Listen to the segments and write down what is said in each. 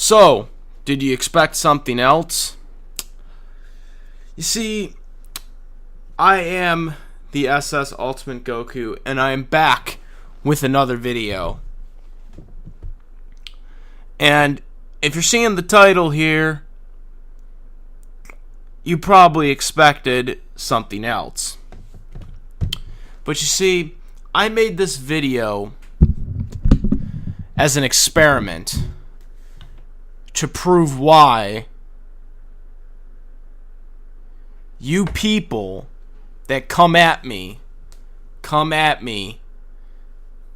So, did you expect something else? You see, I am the SS Ultimate Goku, and I am back with another video. And if you're seeing the title here, you probably expected something else. But you see, I made this video as an experiment to prove why you people that come at me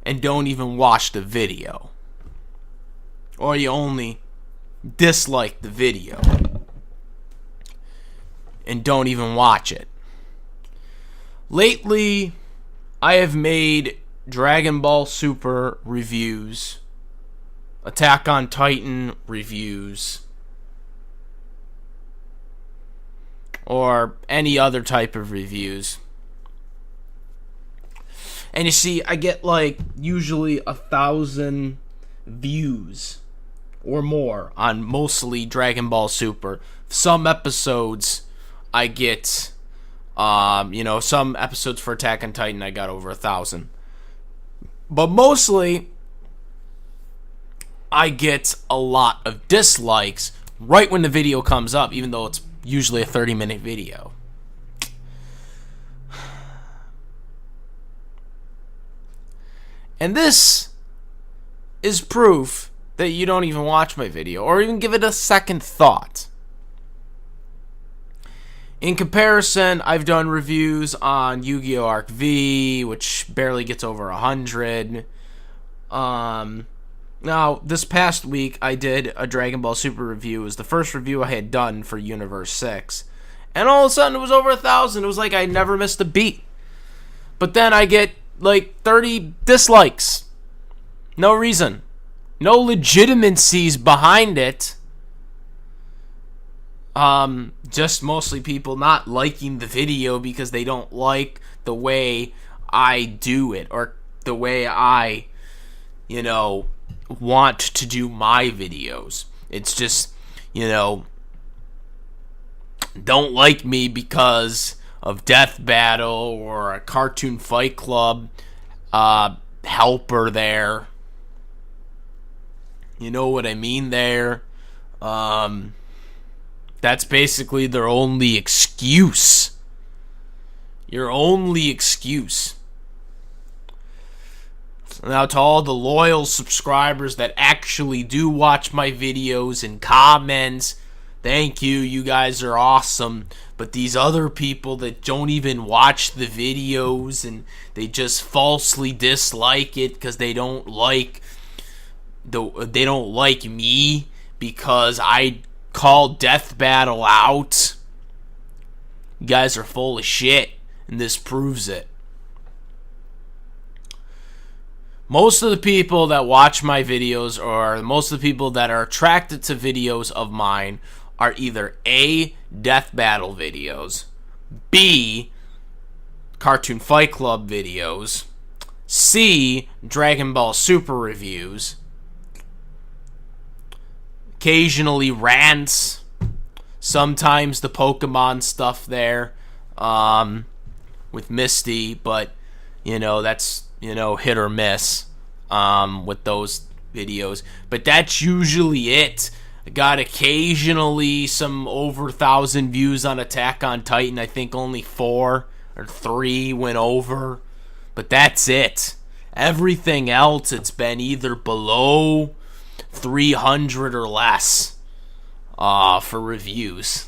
and don't even watch the video, or you only dislike the video and don't even watch it. Lately, I have made Dragon Ball Super reviews, Attack on Titan reviews, or any other type of reviews. And you see, I get usually 1,000 views or more on mostly Dragon Ball Super. Some episodes I get, some episodes for Attack on Titan I got over 1,000. But mostly, I get a lot of dislikes right when the video comes up, even though it's usually a 30-minute video. And this is proof that you don't even watch my video or even give it a second thought. In comparison, I've done reviews on Yu-Gi-Oh! Arc V, which barely gets over 100. Now, this past week, I did a Dragon Ball Super review. It was the first review I had done for Universe 6. And all of a sudden, it was over 1,000. It was like I never missed a beat. But then I get 30 dislikes. No reason. No legitimacies behind it. Just mostly people not liking the video because they don't like the way I do it, or the way I, want to do my videos. It's just, don't like me because of Death Battle or a Cartoon Fight Club helper there. You know what I mean there? That's basically their only excuse. Your only excuse. Now, to all the loyal subscribers that actually do watch my videos and comment, thank you, you guys are awesome. But these other people that don't even watch the videos and they just falsely dislike it because they don't like me because I call Death Battle out. You guys are full of shit, and this proves it. Most of the people that watch my videos, or most of the people that are attracted to videos of mine, are either A, Death Battle videos, B, Cartoon Fight Club videos, C, Dragon Ball Super reviews, occasionally rants, sometimes the Pokemon stuff there, with Misty, but, that's, hit or miss, with those videos. But that's usually it. I got occasionally some over 1,000 views on Attack on Titan. I think only 4 or 3 went over. But that's it. Everything else, it's been either below 300 or less for reviews.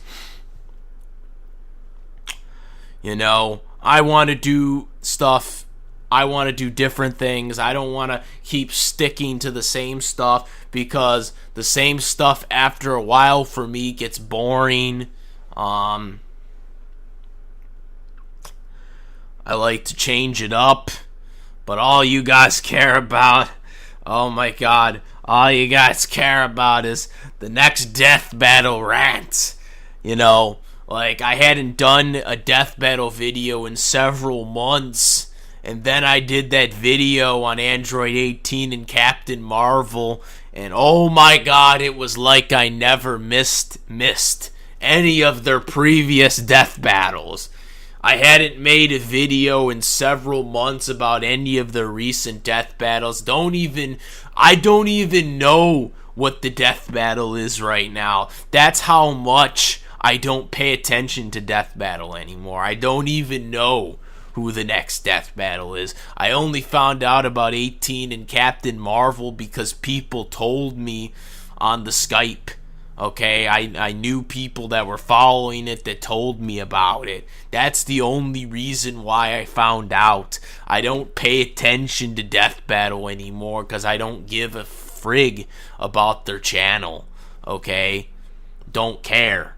I want to do stuff. I want to do different things. I don't want to keep sticking to the same stuff because the same stuff after a while for me gets boring. I like to change it up, but all you guys care about, oh my god, all you guys care about is the next Death Battle rant. I hadn't done a Death Battle video in several months, And then I did that video on Android 18 and Captain Marvel, and oh my god, it was like I never missed any of their previous death battles. I hadn't made a video in several months about any of their recent death battles. I don't even know what the death battle is right now. That's how much I don't pay attention to death battle anymore. I don't even know who the next death battle is. I only found out about 18 and Captain Marvel because people told me on the Skype. Okay, I knew people that were following it that told me about it. That's the only reason why I found out. I don't pay attention to Death Battle anymore because I don't give a frig about their channel. Okay? Don't care.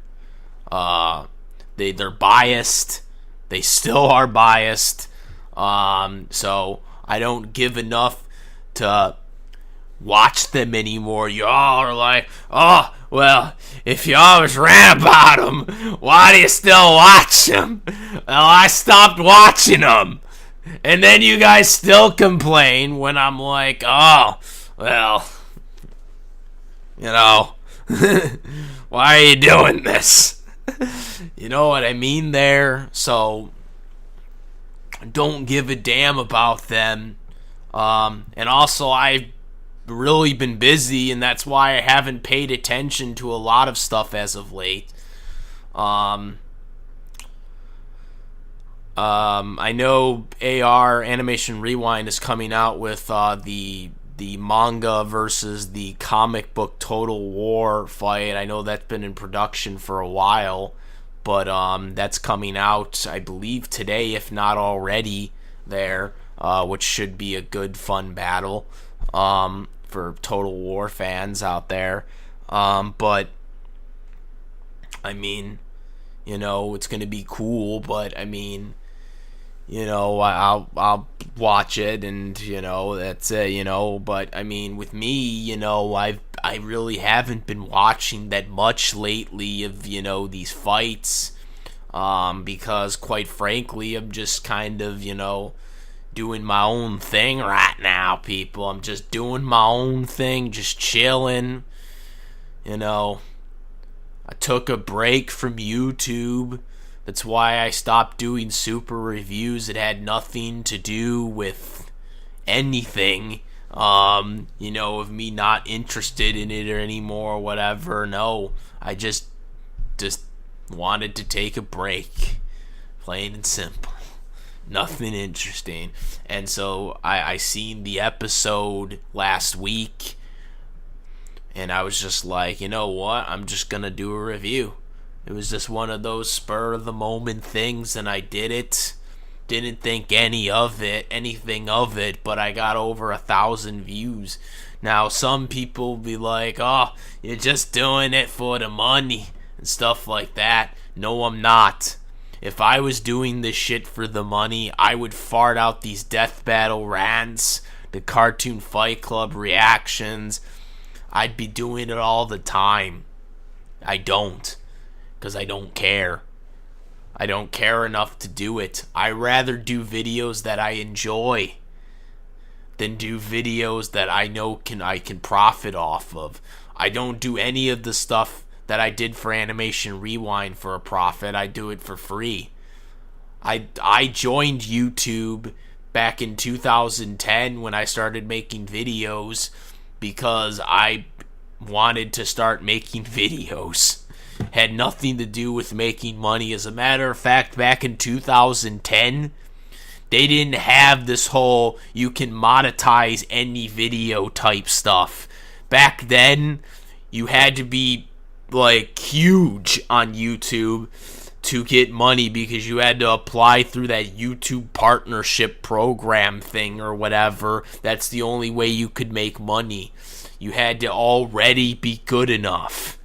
They're biased. They still are biased. So I don't give enough to watch them anymore. Y'all are like, oh, well, if you always ran about them, why do you still watch them? Well, I stopped watching them. And then you guys still complain when I'm like, oh, well, you know, why are you doing this? You know what I mean there? So, don't give a damn about them. And also, I've really been busy, and that's why I haven't paid attention to a lot of stuff as of late. I know AR Animation Rewind is coming out with the manga versus the comic book Total War fight. I know that's been in production for a while, but that's coming out, I believe, today, if not already there, which should be a good, fun battle for Total War fans out there. But, I mean, you know, it's going to be cool, but, I mean, you know, I'll watch it, and, you know, that's it, you know, but, I mean, with me, you know, I really haven't been watching that much lately of, you know, these fights, because, quite frankly, I'm just kind of, you know, doing my own thing right now, people. I'm just doing my own thing, just chilling, you know. I took a break from YouTube. That's why I stopped doing super reviews. It had nothing to do with anything, you know, of me not interested in it or anymore or whatever. No, I just wanted to take a break, plain and simple. Nothing interesting. And so I seen the episode last week, and I was just like, you know what, I'm just gonna do a review. It was just one of those spur of the moment things, and I did it. Didn't think anything of it, but I got over 1,000 views. Now some people be like, oh, you're just doing it for the money and stuff like that. No, I'm not. If I was doing this shit for the money, I would fart out these death battle rants, the Cartoon Fight Club reactions. I'd be doing it all the time. I don't, because I don't care. I don't care enough to do it. I rather do videos that I enjoy than do videos that I know I can profit off of. I don't do any of the stuff that I did for Animation Rewind for a profit. I do it for free. I joined YouTube back in 2010 when I started making videos because I wanted to start making videos. Had nothing to do with making money. As a matter of fact, back in 2010, they didn't have this whole you can monetize any video type stuff. Back then, you had to be like huge on YouTube to get money because you had to apply through that YouTube partnership program thing or whatever. That's the only way you could make money. You had to already be good enough.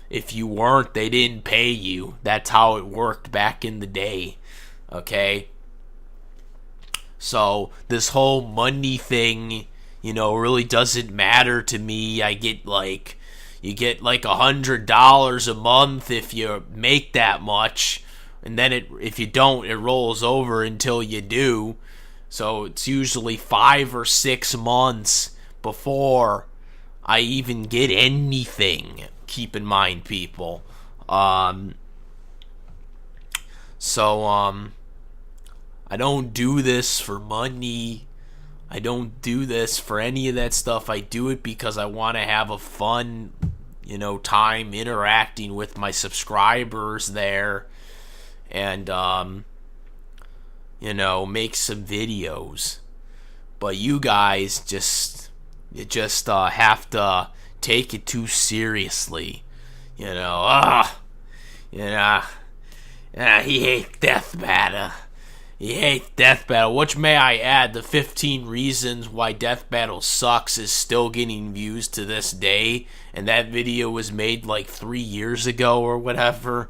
If you weren't, they didn't pay you. That's how it worked back in the day. Okay? So, this whole money thing, you know, really doesn't matter to me. You get like $100 a month if you make that much, and then if you don't, it rolls over until you do. So it's usually 5 or 6 months before I even get anything. Keep in mind, people. So I don't do this for money. I don't do this for any of that stuff. I do it because I want to have a fun, time interacting with my subscribers there, and make some videos. But you guys just have to take it too seriously. He hates Death Battle. He hates Death Battle, which, may I add, the 15 reasons why Death Battle sucks is still getting views to this day, and that video was made like 3 years ago or whatever.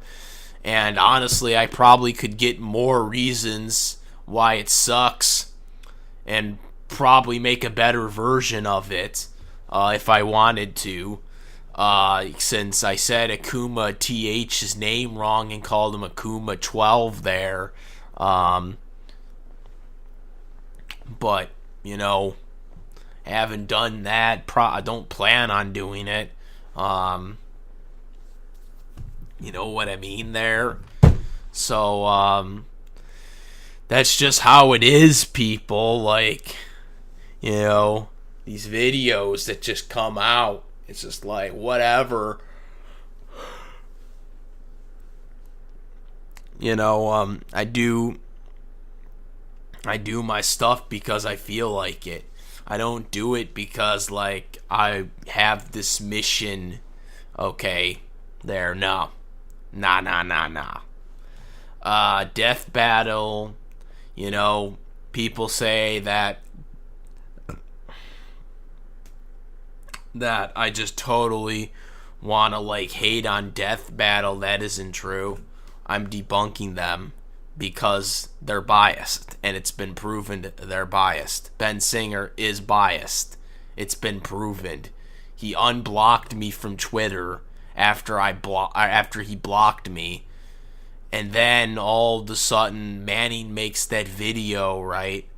And honestly, I probably could get more reasons why it sucks and probably make a better version of it if I wanted to. Since I said Akuma TH's name wrong and called him Akuma 12 there. But, haven't done that. I don't plan on doing it. You know what I mean there? So, that's just how it is, people. Like, these videos that just come out. It's just like, whatever. I do my stuff because I feel like it. I don't do it because, like, I have this mission. Okay, there, no. Nah. Death Battle, people say that I just totally want to, like, hate on Death Battle. That isn't true. I'm debunking them because they're biased, and it's been proven they're biased. Ben Singer is biased. It's been proven. He unblocked me from Twitter after he blocked me, and then all of a sudden Manning makes that video, right?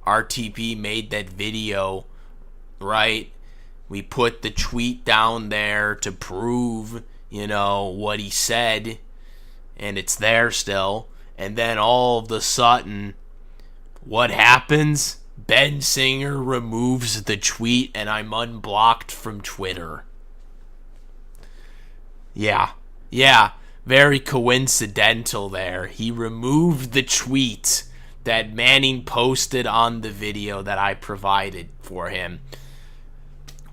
RTP made that video, right? We put the tweet down there to prove, what he said, and it's there still. And then all of a sudden, what happens? Ben Singer removes the tweet, and I'm unblocked from Twitter. Yeah, very coincidental there. He removed the tweet that Manning posted on the video that I provided for him.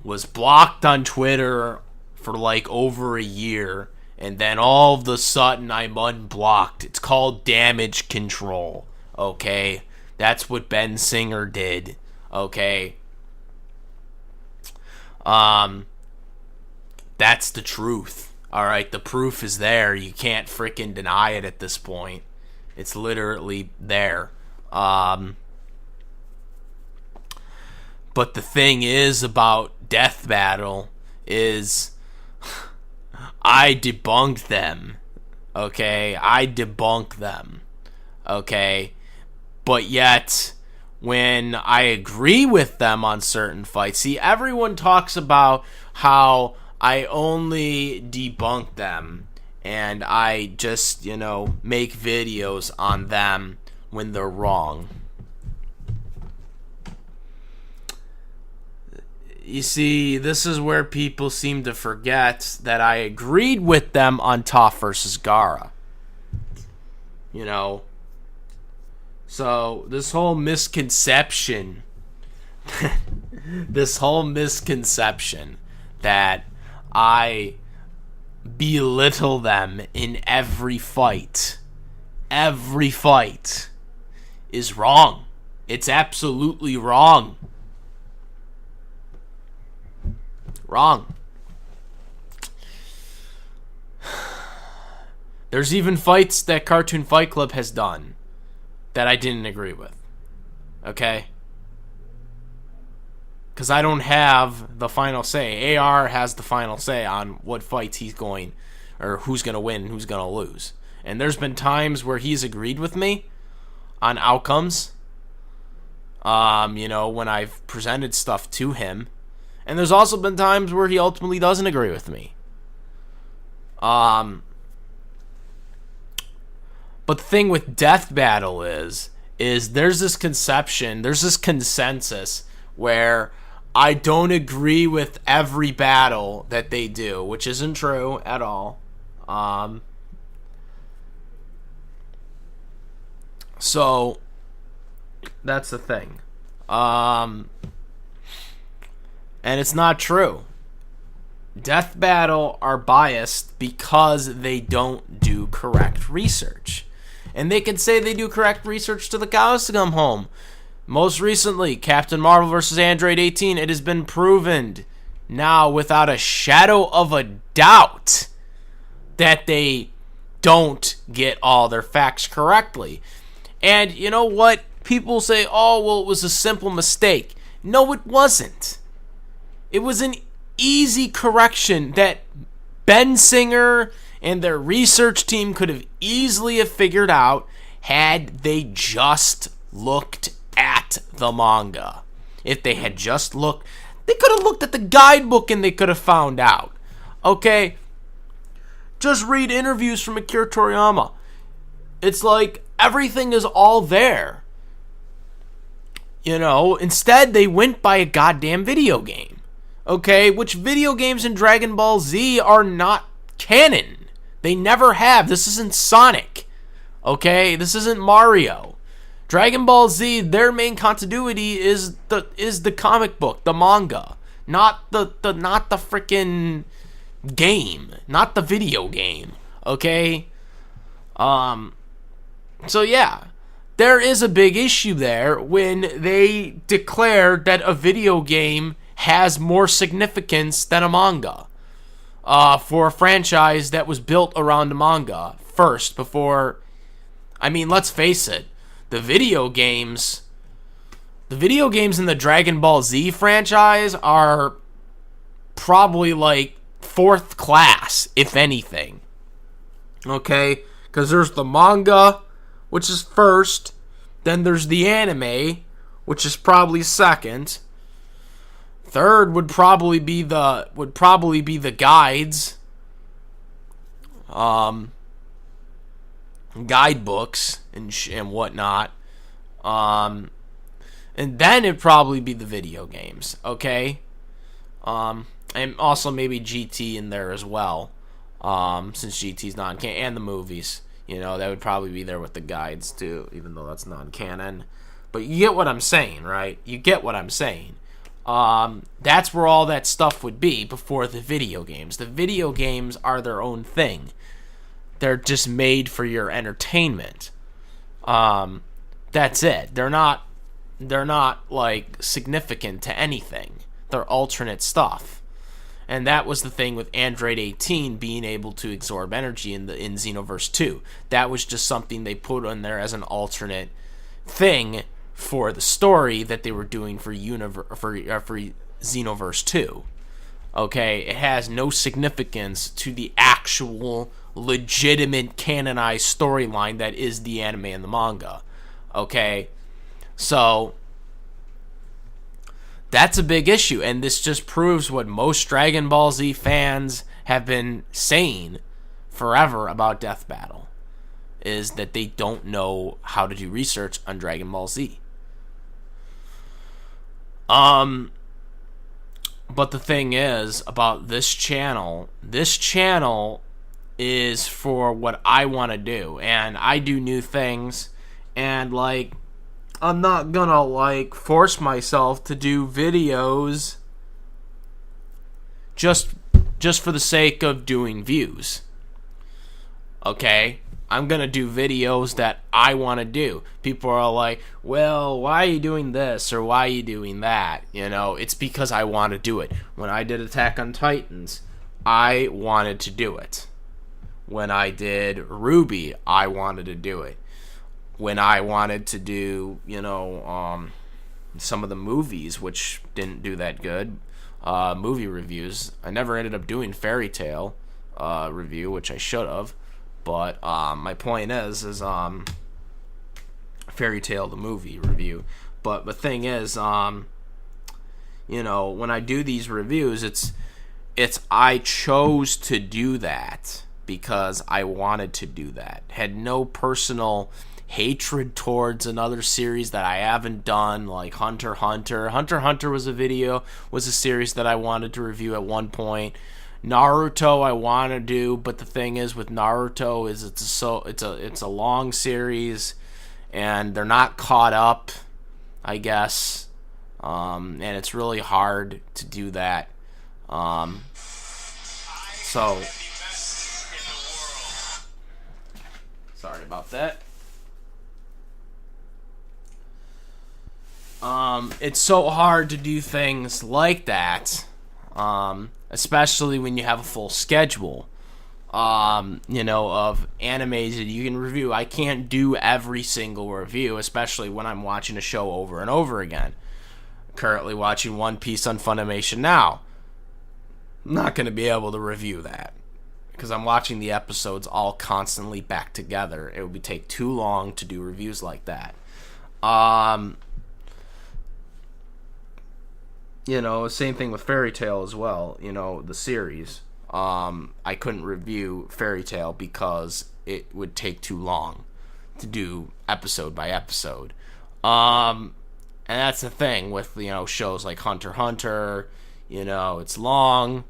Was blocked on Twitter for like over a year, and then all of a sudden I'm unblocked. It's called damage control, okay? That's what Ben Singer did, okay? That's the truth, alright? The proof is there. You can't freaking deny it at this point. It's literally there. But the thing is about Death Battle is I debunked them, okay? I debunk them, okay? But yet, when I agree with them on certain fights, see, everyone talks about how I only debunk them and I just, make videos on them when they're wrong. You see, this is where people seem to forget that I agreed with them on Toph versus Gara. So this whole misconception that I belittle them in every fight is wrong. It's absolutely wrong. Wrong. There's even fights that Cartoon Fight Club has done that I didn't agree with. Okay? Because I don't have the final say. AR has the final say on what fights he's going, or who's going to win and who's going to lose. And there's been times where he's agreed with me on outcomes. When I've presented stuff to him. And there's also been times where he ultimately doesn't agree with me. But the thing with Death Battle is there's this consensus where I don't agree with every battle that they do, which isn't true at all. So that's the thing. And it's not true. Death Battle are biased because they don't do correct research. And they can say they do correct research to the cows to come home. Most recently, Captain Marvel vs. Android 18, it has been proven now without a shadow of a doubt that they don't get all their facts correctly. And you know what? People say, oh, well, it was a simple mistake. No, it wasn't. It was an easy correction that Ben Singer and their research team could have easily have figured out had they just looked at the manga. If they had just looked, they could have looked at the guidebook and they could have found out. Okay? Just read interviews from Akira Toriyama. It's like everything is all there. Instead they went by a goddamn video game. Okay, which video games in Dragon Ball Z are not canon. They never have. This isn't Sonic. Okay, this isn't Mario. Dragon Ball Z, their main continuity is the comic book, the manga, not the freaking game, not the video game. Okay? So yeah, there is a big issue there when they declare that a video game has more significance than a manga for a franchise that was built around a manga first before. I mean, let's face it, the video games in the Dragon Ball Z franchise are probably like fourth class, if anything. Okay, because there's the manga, which is first, then there's the anime, which is probably second. Third would probably be the guides, guidebooks and whatnot, and then it'd probably be the video games. Okay, and also maybe GT in there as well, since GT's non-canon, and the movies. That would probably be there with the guides too, even though that's non-canon. But you get what I'm saying, right? You get what I'm saying. That's where all that stuff would be before the video games. The video games are their own thing. They're just made for your entertainment. That's it. They're not like significant to anything. They're alternate stuff. And that was the thing with Android 18 being able to absorb energy in Xenoverse 2. That was just something they put in there as an alternate thing for the story that they were doing for Xenoverse 2. Okay, it has no significance to the actual legitimate canonized storyline that is the anime and the manga. Okay, so that's a big issue, and this just proves what most Dragon Ball Z fans have been saying forever about Death Battle, is that they don't know how to do research on Dragon Ball Z. But the thing is about this channel is for what I want to do, and I do new things, and I'm not gonna force myself to do videos just for the sake of doing views. Okay? I'm gonna do videos that I want to do. People are like, well, why are you doing this or why are you doing that? It's because I want to do it. When I did Attack on Titans, I wanted to do it. When I did Ruby, I wanted to do it. When I wanted to do, some of the movies, which didn't do that good, movie reviews, I never ended up doing Fairy Tail review, which I should have. But my point is Fairy Tail the movie review. But the thing is, you know, when I do these reviews, it's I chose to do that because I wanted to do that. Had no personal hatred towards another series that I haven't done, like Hunter x Hunter. Hunter x Hunter was a series that I wanted to review at one point. Naruto I want to do, but the thing is with Naruto is it's a long series and they're not caught up, I guess. And it's really hard to do that. So sorry about that. It's so hard to do things like that, especially when you have a full schedule, you know, of animes that you can review. I can't do every single review, especially when I'm watching a show over and over again. Currently watching One Piece on Funimation now. I'm not going to be able to review that because I'm watching the episodes all constantly back together. It would take too long to do reviews like that. You know, same thing with Fairy Tail as well, you know, the series. I couldn't review Fairy Tail because it would take too long to do episode by episode. And that's the thing with, you know, shows like Hunter x Hunter, you know, it's long.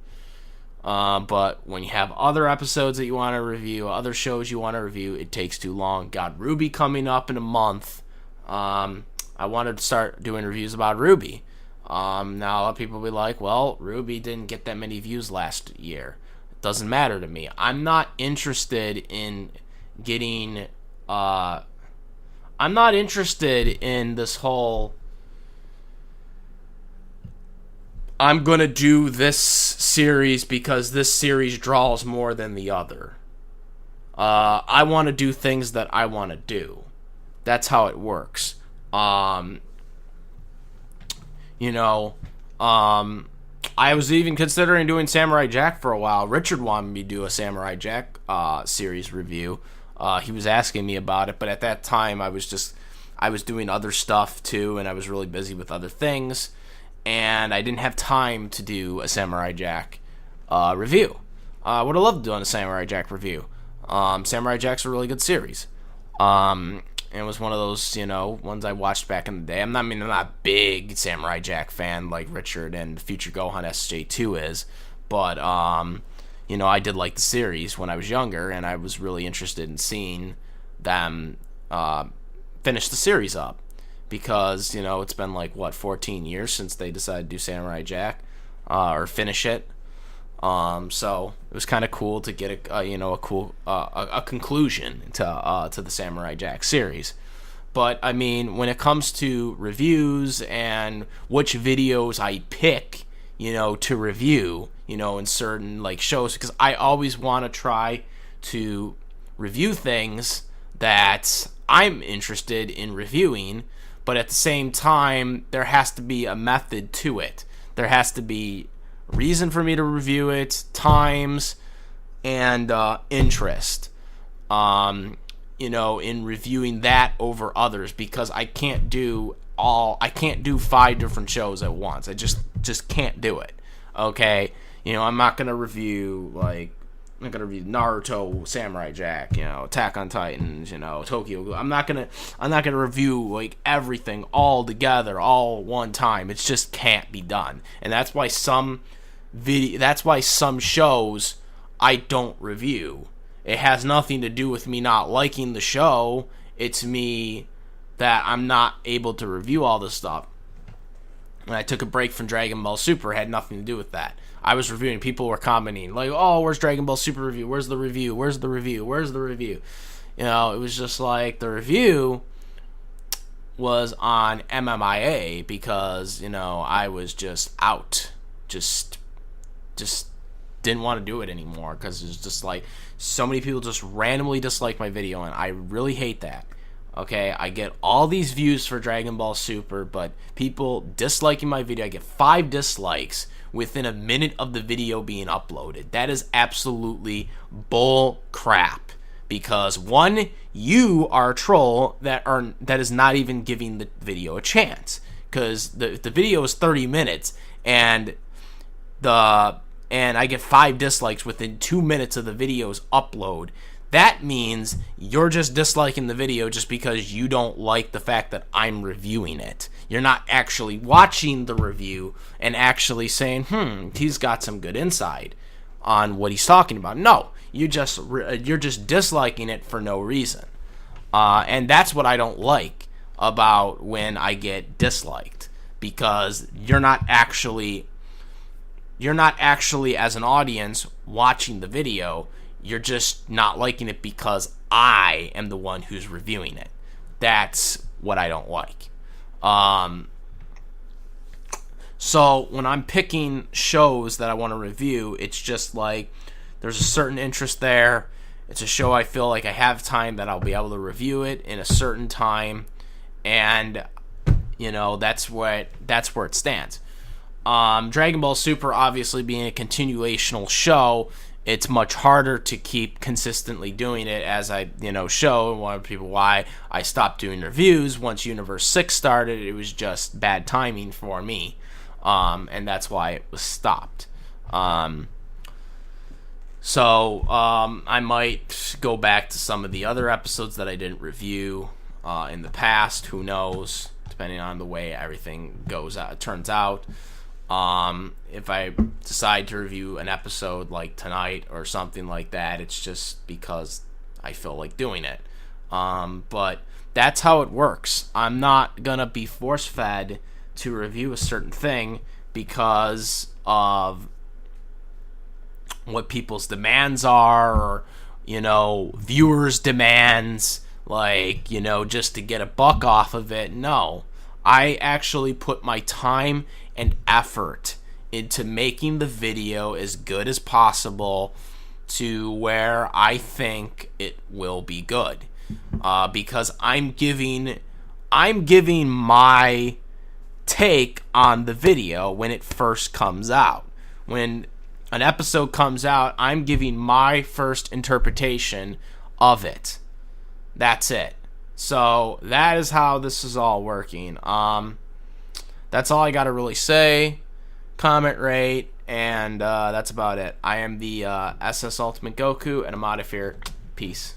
But when you have other episodes that you want to review, other shows you want to review, it takes too long. Got RWBY coming up in a month. I wanted to start doing reviews about RWBY. Now a lot of people will be like, well, RWBY didn't get that many views last year. It doesn't matter to me. I'm not interested in getting, I'm not interested in this whole, I'm gonna do this series because this series draws more than the other. I want to do things that I want to do. That's how it works. You know, I was even considering doing Samurai Jack for a while. Richard wanted me to do a Samurai Jack series review. He was asking me about it, but at that time I was doing other stuff too, and I was really busy with other things, and I didn't have time to do a Samurai Jack review. I would have loved doing a Samurai Jack review. Samurai Jack's a really good series. And it was one of those, you know, ones I watched back in the day. I'm not a big Samurai Jack fan like Richard and Future Gohan SJ2 is, but, you know, I did like the series when I was younger, and I was really interested in seeing them finish the series up because, you know, it's been like, 14 years since they decided to do Samurai Jack or finish it. So it was kind of cool to get a conclusion to the Samurai Jack series. But I mean, when it comes to reviews and which videos I pick, you know, to review, you know, in certain like shows, because I always want to try to review things that I'm interested in reviewing, but at the same time, there has to be a method to it. There has to be reason for me to review it, times, and interest, you know, in reviewing that over others, because I can't do 5 different shows at once. I just can't do it. Okay, you know, I'm not gonna review Naruto, Samurai Jack, you know, Attack on Titans, you know, Tokyo. I'm not gonna review like everything all together all one time. It just can't be done, and that's why some shows I don't review. It has nothing to do with me not liking the show. It's me that I'm not able to review all this stuff. When I took a break from Dragon Ball Super, it had nothing to do with that. I was reviewing. People were commenting like, "Oh, where's Dragon Ball Super review? Where's the review? Where's the review? Where's the review?" You know, it was just like the review was on MMIA because, you know, I was just out. Just didn't want to do it anymore because it's just like so many people just randomly dislike my video, and I really hate that. Okay, I get all these views for Dragon Ball Super, but people disliking my video, I get 5 dislikes within a minute of the video being uploaded. That is absolutely bull crap. Because 1, You are a troll that is not even giving the video a chance, because the video is 30 minutes and I get 5 dislikes within 2 minutes of the video's upload. That means you're just disliking the video just because you don't like the fact that I'm reviewing it. You're not actually watching the review and actually saying, he's got some good insight on what he's talking about. No, you're just disliking it for no reason. And that's what I don't like about when I get disliked, because you're not actually as an audience watching the video. You're just not liking it because I am the one who's reviewing it. That's what I don't like. So when I'm picking shows that I want to review, it's just like there's a certain interest there. It's a show I feel like I have time that I'll be able to review it in a certain time, and that's where it stands. Dragon Ball Super obviously being a continuational show, it's much harder to keep consistently doing it, as I show one of people why I stopped doing reviews once Universe 6 started. It was just bad timing for me, and that's why it was stopped. So I might go back to some of the other episodes that I didn't review in the past. Who knows? Depending on the way everything turns out. If I decide to review an episode like tonight or something like that, it's just because I feel like doing it. But that's how it works. I'm not gonna be force-fed to review a certain thing because of what people's demands are, or viewers' demands, like just to get a buck off of it. No, I actually put my time and effort into making the video as good as possible to where I think it will be good, because I'm giving my take on the video when it first comes out. When an episode comes out, I'm giving my first interpretation of it. That's it. So that is how this is all working. That's all I gotta really say. Comment, rate, and that's about it. I am the SS Ultimate Goku, and I'm out of here. Peace.